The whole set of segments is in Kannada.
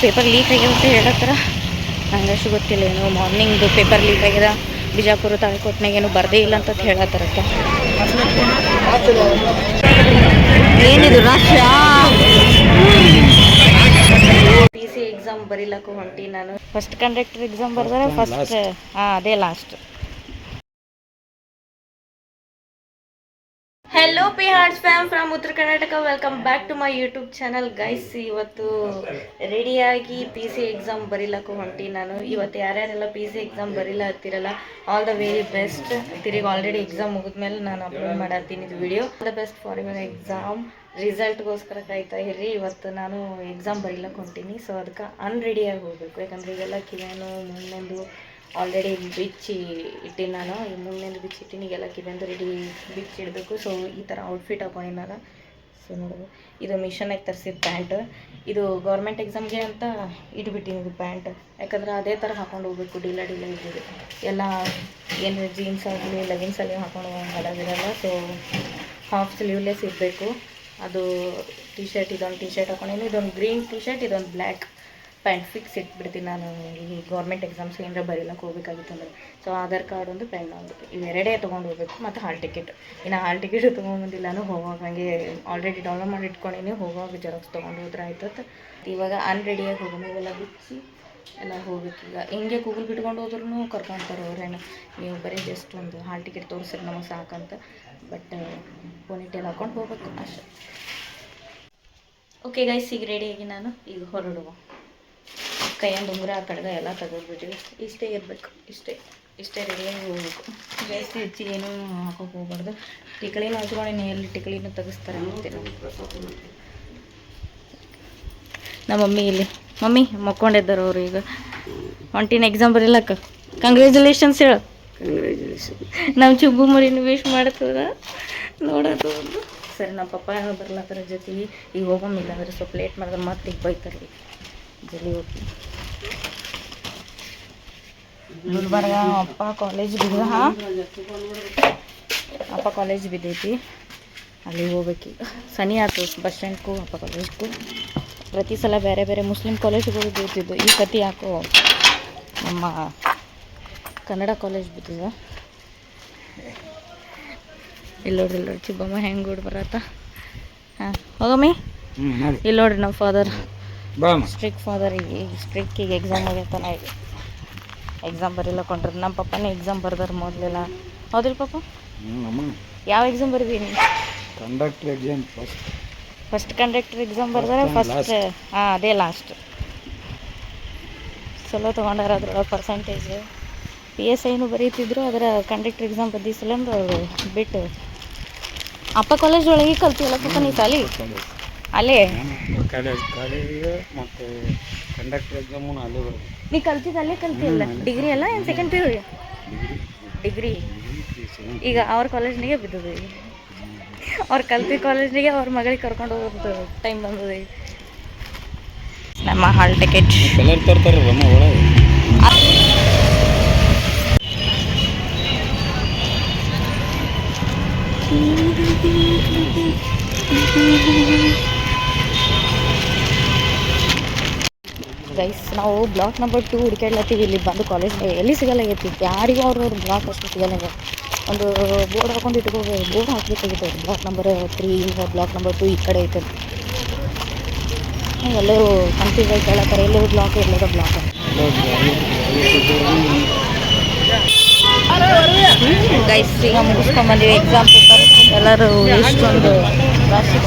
ಪೇಪರ್ ಲೀಕ್ ಆಗ್ಯದ ಅಂತ ಹೇಳತ್ತಾರ. ನಂಗೆ ಅಷ್ಟು ಗೊತ್ತಿಲ್ಲ. ಏನು ಮಾರ್ನಿಂಗ್ದು ಪೇಪರ್ ಲೀಕ್ ಆಗ್ಯದ, ಬಿಜಾಪುರ ತಾಳಿಕೋಟ್ನಾಗ ಏನು ಬರದೇ ಇಲ್ಲ ಅಂತ ಹೇಳತ್ತಾರತ್ತ. ಏನಿದು ರಶ್? PC ಎಕ್ಸಾಮ್ ಬರೀಲಕ್ಕೂ ಹೊಂಟಿ ನಾನು. ಫಸ್ಟ್ ಕಂಡಕ್ಟರ್ ಎಕ್ಸಾಮ್ ಬರ್ದಾರೆ, ಫಸ್ಟ್ ಅದೇ last. Hello P hearts fam from Uttara Karnataka, welcome back to my YouTube channel guys. ಇವತ್ತು ರೆಡಿಯಾಗಿ PC ಎಕ್ಸಾಮ್ ಬರೀಲಕ್ಕೂ ಹೊಂಟಿ ನಾನು. ಇವತ್ತು ಯಾರ್ಯಾರೆಲ್ಲ PC ಎಕ್ಸಾಮ್ ಬರೀಲ್ಲ ಹತ್ತಿರಲ್ಲ, ಆಲ್ ದ ವೆರಿ ಬೆಸ್ಟ್. ತಿರುಗಿ ಆಲ್ರೆಡಿ ಎಕ್ಸಾಮ್ ಮುಗಿದ್ಮೇಲೆ ನಾನು ಅಪ್ಲೋಡ್ ಮಾಡತ್ತೀನಿ ಇದು video. All the best for your exam. ರಿಸಲ್ಟ್ಗೋಸ್ಕರ ಕಾಯ್ತಾ ಇರ್ರಿ. ಇವತ್ತು ನಾನು ಎಕ್ಸಾಮ್ ಬರೀಲಕ್ಕೆ ಹೊಂಟೀನಿ, ಸೊ ಅದಕ್ಕೆ ಅನ್ರೆಡಿಯಾಗಿ ಹೋಗಬೇಕು. ಯಾಕಂದರೆ ಈಗೆಲ್ಲ ಕಿವೇನು ಮುಂದೆಂದು ಆಲ್ರೆಡಿ ಬಿಚ್ಚಿ ಇಟ್ಟಿನಿ ನಾನು. ಈ ಮುಂದೆಂದು ಬಿಚ್ಚಿ ಇಟ್ಟಿನಿ, ಈಗೆಲ್ಲ ಕಿವೆಂದು ರೆಡಿ ಬಿಚ್ಚಿಡಬೇಕು. ಸೊ ಈ ಥರ ಔಟ್ಫಿಟ್ ಹಾಕೊಂಡಿನಾರ. ಸೊ ನೋಡೋದು, ಇದು ಮಿಷನಾಗಿ ತರಿಸಿದ ಪ್ಯಾಂಟ್. ಇದು ಗೌರ್ಮೆಂಟ್ ಎಕ್ಸಾಮ್ಗೆ ಅಂತ ಇಟ್ಬಿಟ್ಟಿನಿ ಇದು ಪ್ಯಾಂಟ್. ಯಾಕಂದ್ರೆ ಅದೇ ಥರ ಹಾಕೊಂಡು ಹೋಗ್ಬೇಕು, ಢೀಲ ಇದ್ದಿದ್ದು ಎಲ್ಲ. ಏನು ಜೀನ್ಸ್ ಆಗಲಿ ಲೆಗಿನ್ಸ್ ಆಗಲಿ ಹಾಕೊಂಡು ಹೋಗೋಂಗಿರಲ್ಲ. ಸೊ ಹಾಫ್ ಸ್ಲೀವ್ಲೆಸ್ ಇರಬೇಕು. ಅದು ಟಿ ಶರ್ಟ್, ಇದೊಂದು ಟಿ ಶರ್ಟ್ ಹಾಕೊಂಡೇನಿ, ಇದೊಂದು ಗ್ರೀನ್ ಟಿ ಶರ್ಟ್, ಇದೊಂದು ಬ್ಲ್ಯಾಕ್ ಪ್ಯಾಂಟ್ ಫಿಕ್ಸ್ ಇಟ್ಬಿಡ್ತೀನಿ ನಾನು. ಈ ಗೌರ್ಮೆಂಟ್ ಎಕ್ಸಾಮ್ಸ್ ಏನಾರ ಬರೀಲಕ್ಕೆ ಹೋಗ್ಬೇಕಾಗಿತ್ತು ಅಂದರೆ. ಸೊ ಆಧಾರ್ ಕಾರ್ಡ್ ಒಂದು, ಪೆನ್ ಒಂದು, ಇವೆರಡೇ ತೊಗೊಂಡು ಹೋಗ್ಬೇಕು. ಮತ್ತು ಹಾಲ್ ಟಿಕೆಟ್. ಇನ್ನು ಹಾಲ್ ಟಿಕೆಟ್ ತೊಗೊಂಬಂದಿಲ್ಲ ನಾನು. ಹೋಗುವಾಗ ಹಂಗೆ ಆಲ್ರೆಡಿ ಡೌನ್ಲೋಡ್ ಮಾಡಿ ಇಟ್ಕೊಂಡಿನಿ, ಹೋಗುವಾಗ ಜೆರಾಕ್ಸ್ ತೊಗೊಂಡು ಹೋದ್ರೆ ಆಯ್ತದ. ಇವಾಗ ಅನ್ರೆಡಿಯಾಗಿ ಹೋಗೋಣ. ಇವೆಲ್ಲ ಬಿಚ್ಚಿ ಎಲ್ಲ ಹೋಗ್ಬೇಕು. ಈಗ ಹಿಂಗೆ ಕೂಗಲ್ ಬಿಟ್ಕೊಂಡು ಹೋದ್ರೂ ಕರ್ಕೊತಾರೆ ಅವ್ರೇನು, ನೀವು ಬರೀ ಜಸ್ಟ್ ಒಂದು ಹಾಲ್ ಟಿಕೆಟ್ ತೋರಿಸ್ರಿ ನಮಗೆ ಸಾಕಂತ. ಬಟ್ ಪೋನಿಟೇಲ್ ಹಾಕೊಂಡು ಹೋಗ್ಬೇಕು ಅಷ್ಟೇ. ಓಕೆ ಗೈಸ್, ಈಗ ರೆಡಿಯಾಗಿ ನಾನು ಈಗ ಹೊರಡುವ. ಕೈಯಂದು ಉಂಗುರ ಆ ಕಡೆಗೆ ಎಲ್ಲ ತೆಗೆದ್ಬಿಟ್ಟಿವಿ. ಇಷ್ಟೇ ಇರಬೇಕು, ಇಷ್ಟೇ ರೆಡಿಯಾಗಿ ಹೋಗ್ಬೇಕು. ಜಾಸ್ತಿ ಹೆಚ್ಚಿಗೆ ಏನೂ ಹಾಕೋಕೆ ಹೋಗ್ಬಾರ್ದು. ಟಿಕಳಿನೂ ಹಚ್ಕೊಂಡು ಎಲ್ಲಿ ಟಿಕಳಿನೂ ತೆಗಿಸ್ತಾರೆ ಅಂತೀನಿ. ನಮ್ಮ ಮಮ್ಮಿ ಇಲ್ಲಿ, ಮಮ್ಮಿ ಮಕ್ಕೊಂಡಿದ್ದಾರೆ ಅವರು. ಈಗ ಹೊಂಟಿನ ಎಕ್ಸಾಮ್ ಬರೀಲಕ್ಕ. ಕಂಗ್ರ್ಯಾಚುಲೇಷನ್ಸ್ ಹೇಳು. ಕಂಗ್ರ್ಯಾಚುಲೇಷನ್. ನಮ್ಮ ಚುಬ್ಬು ಮರಿನೂ ವಿಶ್ ಮಾಡ್ತದ ನೋಡೋದು. ಸರಿ, ನಮ್ಮ ಪಪ್ಪ ಬರ್ಲತ್ತರ ಜೊತೆಗೆ. ಈಗ ಹೋಗೋಮಿಲ್ಲ ಅಂದರೆ ಸ್ವಲ್ಪ ಲೇಟ್ ಮಾಡಿದ್ರೆ ಮತ್ತೆ ಈಗ ಬೈತಾರೆ. ಜಲ್ದಿ ಹೋಗಿ ಗುಲ್ಬರ್ಗ ಅಪ್ಪ ಕಾಲೇಜ್ ಬಿದ್ದ. ಅಪ್ಪ ಕಾಲೇಜ್ ಬಿದ್ದೈತಿ, ಅಲ್ಲಿಗೆ ಹೋಗ್ಬೇಕೀಗ. ಸನಿ ಆಯ್ತು ಬಸ್ ಸ್ಟ್ಯಾಂಡ್ಗೂ ಅಪ್ಪ ಕಾಲೇಜ್ಗೂ. ಪ್ರತಿ ಸಲ ಬೇರೆ ಬೇರೆ ಮುಸ್ಲಿಂ ಕಾಲೇಜ್ಗಳು ಬೀಳ್ತಿದ್ದು. ಈ ಸತಿ ಯಾಕೋ ನಮ್ಮ ಕನ್ನಡ ಕಾಲೇಜ್ ಬಿದ್ದಿದ. ಇಲ್ಲಿ ನೋಡ್ರಿ ಚಿಬ್ಬಮ್ಮ ಹೆಂಗೆ ಗುಡ್ ಬರತ್ತ. ಹಾಂ ಹೋಗಮ್ಮಿ. ಇಲ್ಲಿ ನೋಡ್ರಿ ನಮ್ಮ ಫಾದರ್, ಸ್ಟ್ರಿಕ್ ಫಾದರ್. ಈಗ ಸ್ಟ್ರಿಕ್ಕಿಗೆ ಎಕ್ಸಾಮ್ ಆಗೈತಾನ. ಈಗ ಎಕ್ಸಾಮ್ ಬರೀಲಕೊಂಡ್ರಿ. ನಮ್ಮ ಪಪ್ಪನೇ ಎಕ್ಸಾಮ್ ಬರ್ದಾರ ಮೊದಲೆಲ್ಲ. ಹೌದಿಲ್ಲ ಪಪ್ಪ? ಯಾವ ಎಕ್ಸಾಮ್ ಬರ್ದೀನಿ? Conductor exam. First conductor exam ಬರ್ದಾರೆ, ಫಸ್ಟ್ ಅದೇ ಲಾಸ್ಟ್. ಚಲೋ ತೊಗೊಂಡಾರ. ಅದ್ರೊಳಗೆ ಪರ್ಸೆಂಟೇಜ್. PSIನೂ ಬರೀತಿದ್ರು, ಅದರ ಕಂಡಕ್ಟರ್ ಎಕ್ಸಾಮ್ ಬದ್ದಿಸಲಂದು ಅವರು ಬಿಟ್ಟು. ಅಪ್ಪ ಕಾಲೇಜ್ ಒಳಗೆ ಕಲ್ತಿಲ್ಲ ಪಪ್ಪ ನೀ ಸಾಲಿ? ಅಲ್ಲೇ ಮತ್ತು ಕಂಡಕ್ಟರ್ ಎಕ್ಸಾಮು ಅಲ್ಲೇ ಬರೋದು. ನೀ ಕಲ್ತಿದ್ದು ಅಲ್ಲೇ ಕಲ್ತಿಲ್ಲ? ಡಿಗ್ರಿ ಅಲ್ಲ ಏನು ಸೆಕೆಂಡ್ PU? ಡಿಗ್ರಿ. ಈಗ ಅವ್ರ ಕಾಲೇಜ್ನಾಗೆ ಬಿದ್ದದು. ಈಗ ಅವ್ರು ಕಲ್ತಿದ್ದ ಕಾಲೇಜ್ನಾಗೆ ಅವ್ರ ಮಗಳಿಗೆ ಕರ್ಕೊಂಡು ಹೋಗೋದು ಟೈಮ್ ಬಂದದ. ಈಗ ನಮ್ಮ ಹಾಲ್ ಟಿಕೆಟ್ ತರ್ತಾರೆ ಒಳಗೆ. ಗೈಸ್, ನಾವು ಬ್ಲಾಕ್ ನಂಬರ್ 2 ಹುಡುಕಾಡ್ಲತ್ತೀವಿ. ಇಲ್ಲಿ ಬಂದು ಕಾಲೇಜ್ನಾಗ ಎಲ್ಲಿ ಸಿಗಲ್ಲಾಗೈತಿ. ಯಾರಿಗೂ ಅವ್ರವ್ರ ಬ್ಲಾಕ್ ಅಷ್ಟು ಸಿಗಲ್ಲ. ಒಂದು ಬೋರ್ಡ್ ಹಾಕೊಂಡು ಇಟ್ಕೋಬೇಕು. ಬೋರ್ಡ್ ಹಾಕ್ಬೇಕಾಗಿತ್ತು. ಬ್ಲಾಕ್ ನಂಬರ್ 3, ಬ್ಲಾಕ್ ನಂಬರ್ 2 ಈ ಕಡೆ ಐತೆ. ಎಲ್ಲರೂ ಕನ್ಫ್ಯೂಸ್ ಆಗಿ ಕೇಳತ್ತಾರೆ, ಎಲ್ಲರೂ ಬ್ಲಾಕ್ ಎಲ್ಲದ ಬ್ಲಾಕ್. ಗೈಸ್, ಈಗ ಮುಗಿಸ್ಕೊಂಬಂದಿವಿ ಎಕ್ಸಾಮ್ ಪೇಪರ್. ಎಲ್ಲರೂ ಎಷ್ಟೊಂದು ರಾಶಿ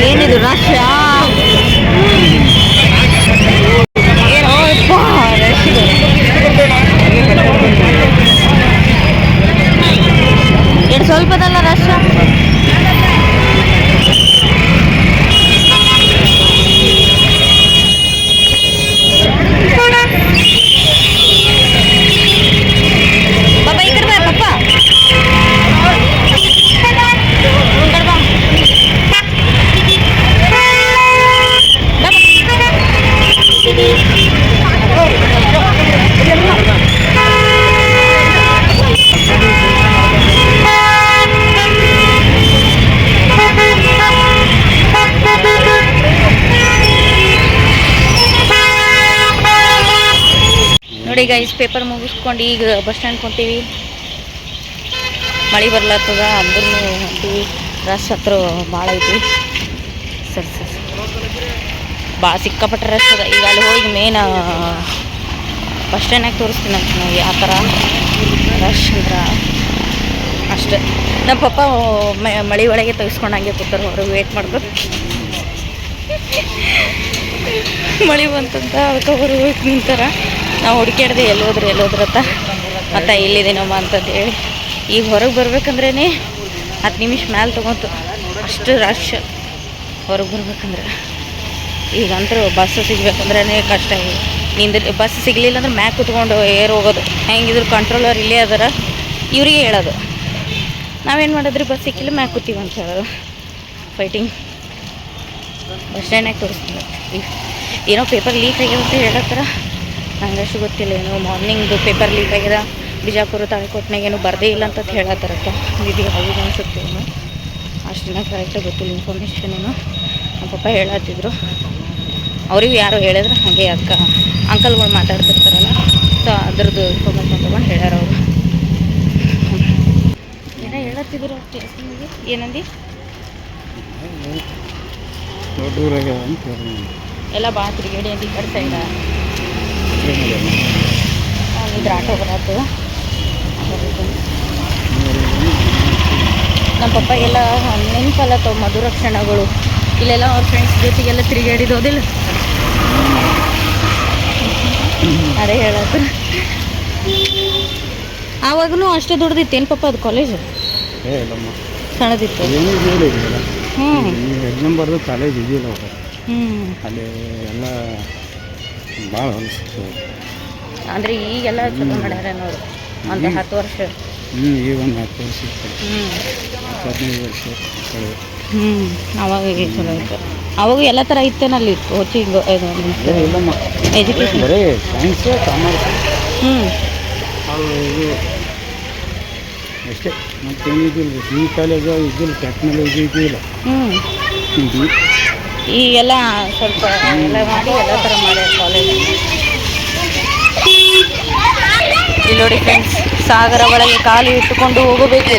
ಏನಿದು ರಶ್? ಏನೋ ರಶ್ ಇದೆ. ಏನು ಸ್ವಲ್ಪದಲ್ಲ ರಶ್. ನೋಡಿ ಗೈಸ್ ಪೇಪರ್ ಮುಗಿಸ್ಕೊಂಡು ಈಗ ಬಸ್ ಸ್ಟ್ಯಾಂಡ್ ಕೊಂತೀವಿ. ಮಳೆ ಬರ್ಲತ್ತದ ಅಂದ್ರೂ ಹೊಂಟೀವಿ. ರಶ್ ಹತ್ರ ಭಾಳ ಐತಿ. ಸರಿ ಸರಿ ಭಾಳ ಸಿಕ್ಕಾಪಟ್ಟೆ ರಶ್ ಅದ. ಈಗ ಅಲ್ಲಿ ಹೋಗಿ ಮೇನ್ ಬಸ್ ಸ್ಟ್ಯಾಂಡ್ನಾಗ ತೋರಿಸ್ತೀನಿ ಅಂತ ನಾವು ಯಾವ ಥರ ರಶ್ ಅಂದ್ರೆ ಅಷ್ಟೆ. ನಮ್ಮ ಪಪ್ಪ ಮಳೆ ಒಳಗೆ ತೆಗೆಸ್ಕೊಂಡು ಹಂಗೆ ಕೂತಾರೆ ಹೊರಗೆ ವೇಟ್ ಮಾಡ್ಬೇಕು. ಮಳೆ ಬಂತಂತ ಅದಕ್ಕೆ ಹೊರಗೆ ಹೋಗಿ ನಿಂತಾರ. ನಾವು ಹುಡುಕ್ಯಾಡ್ದೆ ಎಲ್ಲೋದ್ರತ್ತ ಮತ್ತು ಇಲ್ಲಿದ್ದೀನಮ್ಮ ಅಂತಂದೇಳಿ. ಈಗ ಹೊರಗೆ ಬರ್ಬೇಕಂದ್ರೇ 10 ನಿಮಿಷ ಮ್ಯಾಲೆ ತೊಗೊಂತು. ಅಷ್ಟು ರಶ್ ಹೊರಗೆ ಬರ್ಬೇಕಂದ್ರೆ. ಈಗಂತರೂ ಬಸ್ ಸಿಗ್ಬೇಕಂದ್ರೇ ಕಷ್ಟ. ಬಸ್ ಸಿಗಲಿಲ್ಲ ಅಂದ್ರೆ ಮ್ಯಾಕ್ ಕುತ್ಕೊಂಡು ಏರ್ ಹೋಗೋದು. ಹೆಂಗಿದ್ರು ಕಂಟ್ರೋಲರ್ ಇಲ್ಲೇ ಅದಾರ, ಇವರಿಗೆ ಹೇಳೋದು. ನಾವೇನು ಮಾಡಿದ್ರಿ ಬಸ್ ಸಿಕ್ಕಿಲ್ಲ ಮ್ಯಾಕ್ ಕೂತೀವಿ ಅಂತ ಹೇಳೋದು. ಫೈಟಿಂಗ್. ಬಸ್ ಸ್ಟ್ಯಾಂಡ್ನಾಗ ತೋರಿಸ್ತೀನಿ. ಏನೋ ಪೇಪರ್ ಲೀಕ್ ಆಗ್ಯದ ಅಂತ ಹೇಳತ್ತಾರ. ನಂಗೆ ಅಷ್ಟು ಗೊತ್ತಿಲ್ಲ. ಏನೋ ಮಾರ್ನಿಂಗ್ದು ಪೇಪರ್ ಲೀಕ್ ಆಗ್ಯದ, ಬಿಜಾಪುರ ತಾಳಿಕೋಟ್ನಾಗ ಏನೋ ಬರದೇ ಇಲ್ಲ ಅಂತ ಹೇಳತ್ತಾರಕ್ಕ. ಇದು ಹೌದು ಅನ್ಸುತ್ತೆ. ಏನು ಅಷ್ಟು ದಿನ ಕರೆಕ್ಟಾಗಿ ಗೊತ್ತಿಲ್ಲ ಇನ್ಫಾರ್ಮೇಷನ್. ಏನು ನಮ್ಮ ಪಪ್ಪ ಹೇಳತ್ತಿದ್ರು. ಅವ್ರಿಗೂ ಯಾರೋ ಹೇಳಿದ್ರೆ ಹಾಗೆ ಅಂಕಲ್ಗಳು ಮಾತಾಡ್ತಿರ್ತಾರಲ್ಲ, ಸೊ ಅದ್ರದ್ದು ಇನ್ಫಾರ್ಮೇಷನ್ ತೊಗೊಂಡು ಹೇಳ್ಯಾರ ಅವರು. ಏನೋ ಹೇಳತ್ತಿದ್ರು ಸ್ಟೇಷನ್ಗೆ. ಏನಂದು ಎಲ್ಲ ಭಾಳ ತಿರುಗೇಡಿ ಅಂತ ಈ ಕಡೆ ಸೈಡ ಇದ್ರ ಆಟೋ ಬರತ್ತು. ನಮ್ಮ ಪಪ್ಪಗೆಲ್ಲ ನೆನಪಲ್ಲ ಮಧುರ ಕ್ಷಣಗಳು. ಇಲ್ಲೆಲ್ಲ ಅವ್ರ ಫ್ರೆಂಡ್ಸ್ ಜೊತೆಗೆಲ್ಲ ತಿರುಗಾಡಿದೋದಿಲ್ಲ. ಅದೇ ಹೇಳತ್ತು. ಆವಾಗೂ ಅಷ್ಟೇ ದೊಡ್ಡದಿತ್ತು ಏನು ಪಪ್ಪ ಅದು ಕಾಲೇಜು? ಸಣ್ಣದಿತ್ತು. ಎಕ್ಸಾಮ್ ಬರೆದು ಕಾಲೇಜ್ ಇದೆಯಲ್ಲ ಅಲ್ಲಿ ಎಲ್ಲ ಭಾಳ ಅನಿಸ್ತು. ಅಂದರೆ ಈಗೆಲ್ಲ ಚಲೋ ಮಾಡ್ಯಾರ ನೋಡು. ಒಂದು 10 ವರ್ಷ. ಈಗ ಒಂದು 10 ವರ್ಷ 15 ವರ್ಷ ಅವಾಗ ಚಲೋ ಇತ್ತು. ಅವಾಗ ಎಲ್ಲ ಥರ ಇತ್ತೇನಲ್ಲಿ ಕೋಚಿಂಗ್ ಎಜುಕೇಷನ್. ಬರೀ ಸೈನ್ಸ್ ಕಾಮರ್ಸ್ ಇದು ಅಷ್ಟೇ. ಮತ್ತೇನಿದ್ದಿಲ್ಲ. ಈ ಕಾಲೇಜ್ ಇದ್ದಿಲ್ಲ, ಟೆಕ್ನಾಲಜಿ ಇದ್ದಿಲ್ಲ. ಈಗೆಲ್ಲ ಸ್ವಲ್ಪ ಎಲ್ಲ ಮಾಡಿ ಎಲ್ಲ ಥರ ಮಾಡ್ಯಾರ ಕಾಲೇಜ್. ಇಲ್ಲಿ ನೋಡಿ ಫ್ರೆಂಡ್ಸ್, ಸಾಗರ ಒಳಗೆ ಕಾಲು ಇಟ್ಟುಕೊಂಡು ಹೋಗಬೇಕು.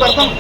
ಬರ್ತಾನೆ